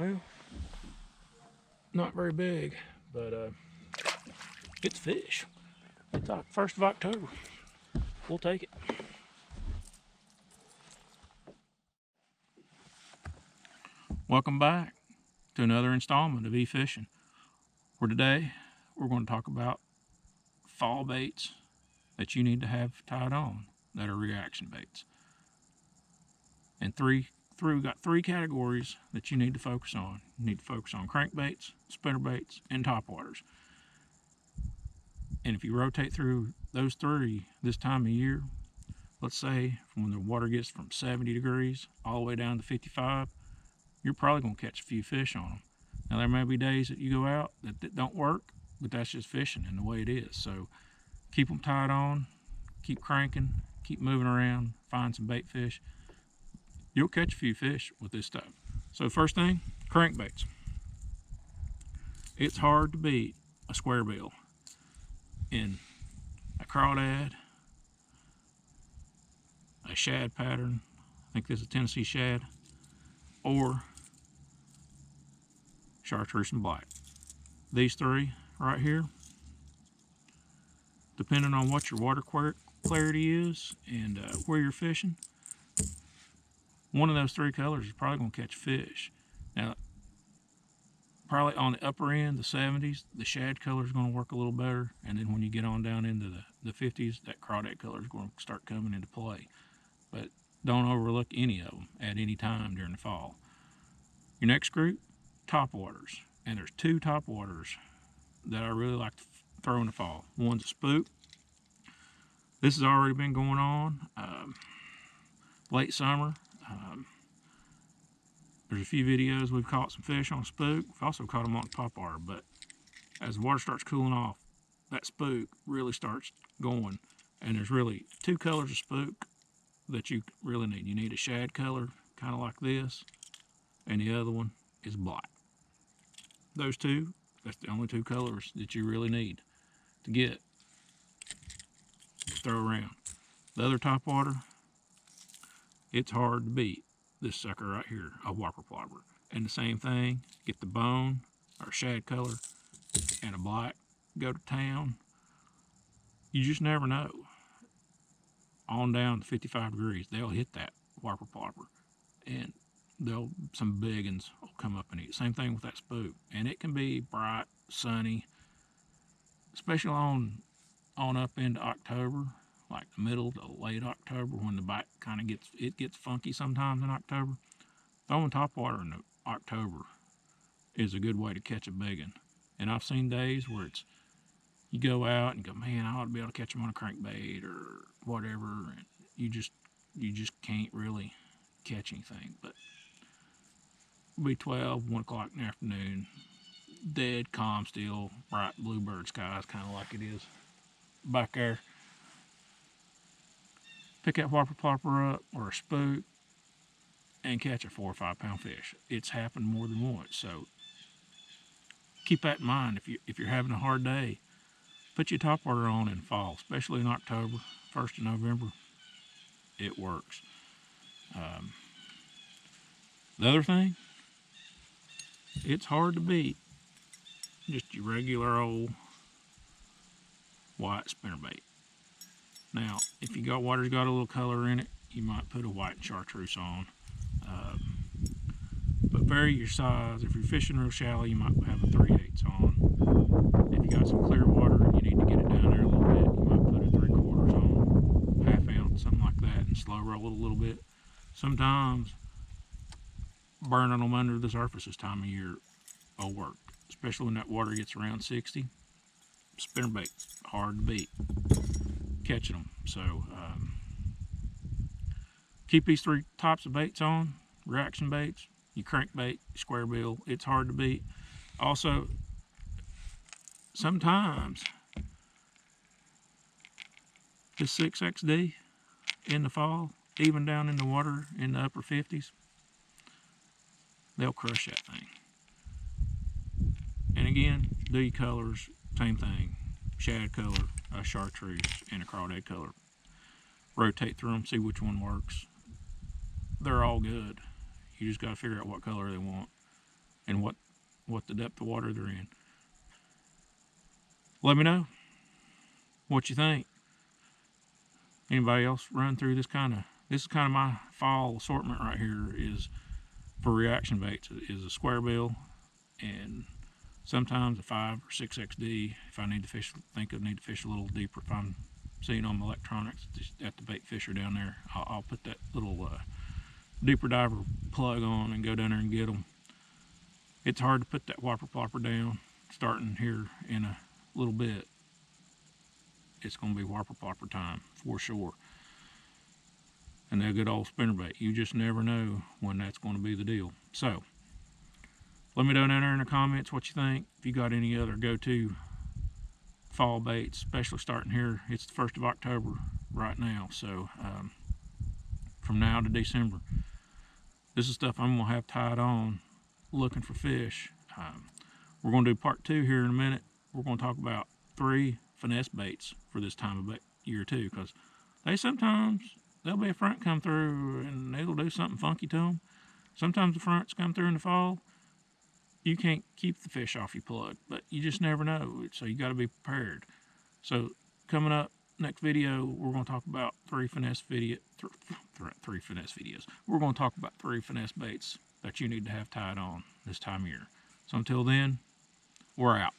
Well, not very big, but it's fish. It's 1st of October. We'll take it. Welcome back to another installment of E-Fishing. For today, we're going to talk about fall baits that you need to have tied on that are reaction baits. And we got three categories that you need to focus on. You need to focus on crankbaits, spinnerbaits, and topwaters. And if you rotate through those three this time of year, let's say from when the water gets from 70 degrees all the way down to 55, you're probably going to catch a few fish on them. Now, there may be days that you go out that don't work, but that's just fishing and the way it is. So keep them tied on, keep cranking, keep moving around, find some bait fish. You'll catch a few fish with this stuff. So first thing, crankbaits. It's hard to beat a square bill in a crawdad, a shad pattern, I think this is a Tennessee shad, or chartreuse and black. These three right here, depending on what your water clarity is and where you're fishing, one of those three colors is probably going to catch fish. Now, probably on the upper end, the 70s, the shad color is going to work a little better, and then when you get on down into the 50s, that crawdad color is going to start coming into play. But don't overlook any of them at any time during the fall. Your next group, topwaters. And there's two topwaters that I really like to throw in the fall. One's a spook. This has already been going on late summer. There's a few videos we've caught some fish on spook. We've also caught them on topwater, but as the water starts cooling off, that spook really starts going. And there's really two colors of spook that you really need. You need a shad color, kind of like this, and the other one is black. Those two, that's the only two colors that you really need to get to throw around. The other topwater, it's hard to beat this sucker right here, a whopper plopper. And the same thing, get the bone or shad color and a black, go to town. You just never know. On down to 55 degrees, they'll hit that whopper plopper, and some big uns will come up and eat. Same thing with that spook, and it can be bright, sunny, especially on up into October, like the middle to late October, when the bite kind of gets funky sometimes in October. Throwing topwater in October is a good way to catch a big one. And I've seen days where you go out and go, man, I ought to be able to catch them on a crankbait or whatever, and you just can't really catch anything. But it'll be 12, 1 o'clock in the afternoon, dead calm still, bright bluebird skies, kind of like it is back there. Pick that whopper plopper up or a spook and catch a 4 or 5 pound fish. It's happened more than once, so keep that in mind. If you're having a hard day, put your topwater on in fall, especially in October, 1st of November. It works. The other thing, it's hard to beat just your regular old white spinnerbait. Now, if your water's got a little color in it, you might put a white chartreuse on. But vary your size. If you're fishing real shallow, you might have a 3/8 on. If you got some clear water and you need to get it down there a little bit, you might put a 3/4 on, 1/2 ounce, something like that, and slow roll it a little bit. Sometimes burning them under the surface this time of year will work, especially when that water gets around 60. Spinnerbait's hard to beat catching them. So keep these three types of baits on. Reaction baits, your crankbait, square bill, it's hard to beat. Also, sometimes this 6XD in the fall, even down in the water in the upper 50s, they'll crush that thing. And again, do your colors, same thing. Shad color, a chartreuse, and a crawdad color. Rotate through them, see which one works. They're all good. You just got to figure out what color they want. and what the depth of water they're in. Let me know what you think. Anybody else run through this is kind of my fall assortment right here, is for reaction baits, is a square bill and sometimes a 5 or 6 XD if I need to fish, think I need to fish a little deeper. If I'm seeing on my electronics just at the bait fisher down there, I'll put that little deeper diver plug on and go down there and get them. It's hard to put that whopper plopper down starting here in a little bit. It's going to be whopper plopper time for sure. And they're good old spinnerbait. You just never know when that's going to be the deal. So let me know down there in the comments what you think. If you got any other go-to fall baits, especially starting here. It's the 1st of October right now, so from now to December, this is stuff I'm going to have tied on looking for fish. We're going to do part 2 here in a minute. We're going to talk about 3 finesse baits for this time of year too, because there'll be a front come through and it'll do something funky to them. Sometimes the fronts come through in the fall. You can't keep the fish off your plug, but you just never know, so you got to be prepared. So coming up next video, we're going to talk about 3 finesse videos. We're going to talk about 3 finesse baits that you need to have tied on this time of year. So until then, we're out.